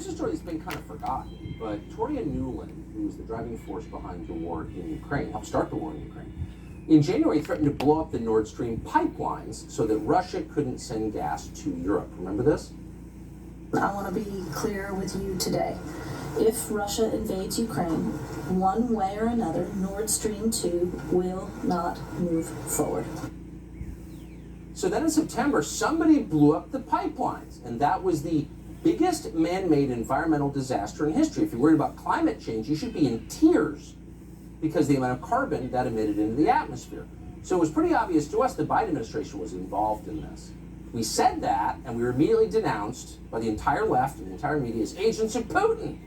here's a story that's been kind of forgotten, but Toria Nuland, who was the driving force behind the war in Ukraine, helped start the war in Ukraine, in January threatened to blow up the Nord Stream pipelines so that Russia couldn't send gas to Europe. Remember this? I want to be clear with you today. If Russia invades Ukraine, one way or another, Nord Stream 2 will not move forward. So then in September, somebody blew up the pipelines, and that was the biggest man-made environmental disaster in history. If you're worried about climate change, you should be in tears because the amount of carbon that emitted into the atmosphere. So it was pretty obvious to us the Biden administration was involved in this. We said that, and we were immediately denounced by the entire left and the entire media as agents of Putin.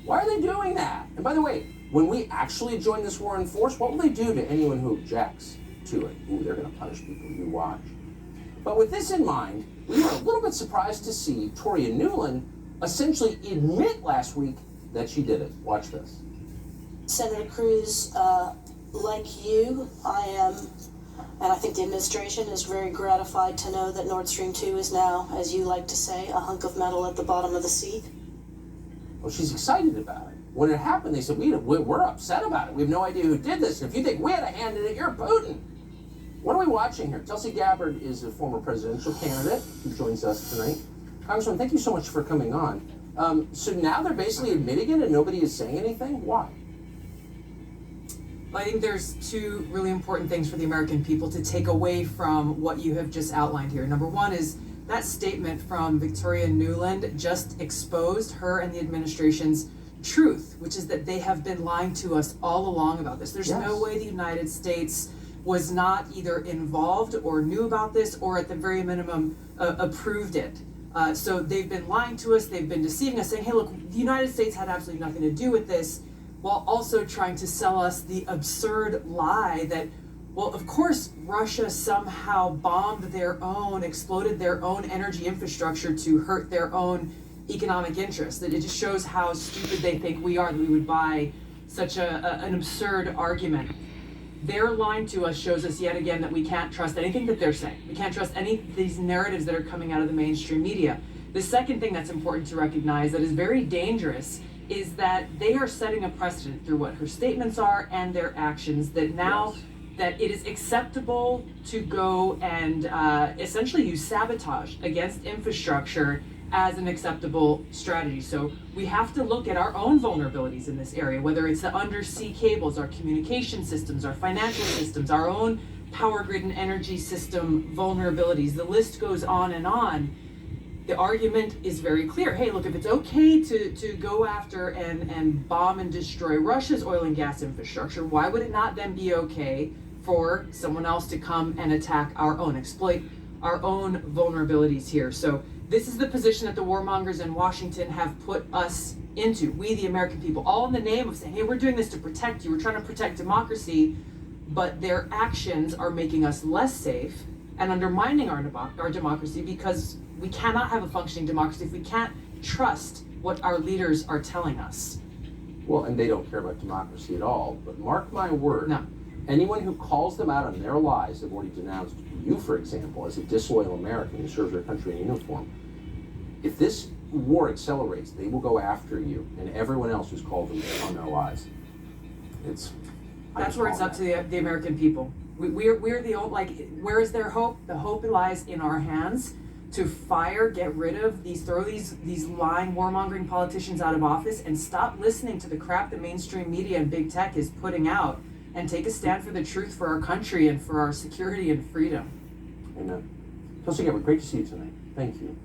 Why are they doing that? And by the way, when we actually join this war in force, what will they do to anyone who objects to it? Ooh, they're going to punish people. You watch. But with this in mind, we were a little bit surprised to see Toria Nuland essentially admit last week that she did it. Watch this. Senator Cruz, like you, I am, and I think the administration is very gratified to know that Nord Stream 2 is now, as you like to say, a hunk of metal at the bottom of the sea. Well, she's excited about it. When it happened, they said, we're upset about it. We have no idea who did this. And if you think we had a hand in it, you're Putin. What are we watching here? Tulsi Gabbard is a former presidential candidate who joins us tonight. Congressman, thank you so much for coming on. So now they're basically admitting it and nobody is saying anything? Why? I think there's two really important things for the American people to take away from what you have just outlined here. Number one is that statement from Victoria Nuland just exposed her and the administration's truth, which is that they have been lying to us all along about this. There's no way the United States was not either involved or knew about this or at the very minimum approved it. So they've been lying to us, they've been deceiving us, saying, hey, look, the United States had absolutely nothing to do with this, while also trying to sell us the absurd lie that, well, of course, Russia somehow bombed their own, exploded their own energy infrastructure to hurt their own economic interests. That it just shows how stupid they think we are, that we would buy such an absurd argument. Their lying to us shows us yet again that we can't trust anything that they're saying. We can't trust any of these narratives that are coming out of the mainstream media. The second thing that's important to recognize that is very dangerous is that they are setting a precedent through what her statements are and their actions, that now that it is acceptable to go and essentially use sabotage against infrastructure as an acceptable strategy. So we have to look at our own vulnerabilities in this area, whether it's the undersea cables, our communication systems, our financial systems, our own power grid and energy system vulnerabilities. The list goes on and on. The argument is very clear. Hey, look, if it's okay to go after and bomb and destroy Russia's oil and gas infrastructure, why would it not then be okay for someone else to come and attack our own, exploit our own vulnerabilities here? So this is the position that the warmongers in Washington have put us into, we the American people, all in the name of saying, hey, we're doing this to protect you, we're trying to protect democracy, but their actions are making us less safe and undermining our democracy, because we cannot have a functioning democracy if we can't trust what our leaders are telling us. Well, and they don't care about democracy at all, but mark my word, No. anyone who calls them out on their lies have already denounced you, for example, as a disloyal American who serves their country in uniform. If this war accelerates, they will go after you and everyone else who's called them on their lies. That's where it's up to the American people. We're the old, like, where is their hope? The hope lies in our hands to fire, get rid of throw these lying, warmongering politicians out of office and stop listening to the crap that mainstream media and big tech is putting out, and take a stand for the truth for our country and for our security and freedom. Amen. Tulsi Gabbard, great to see you tonight. Thank you.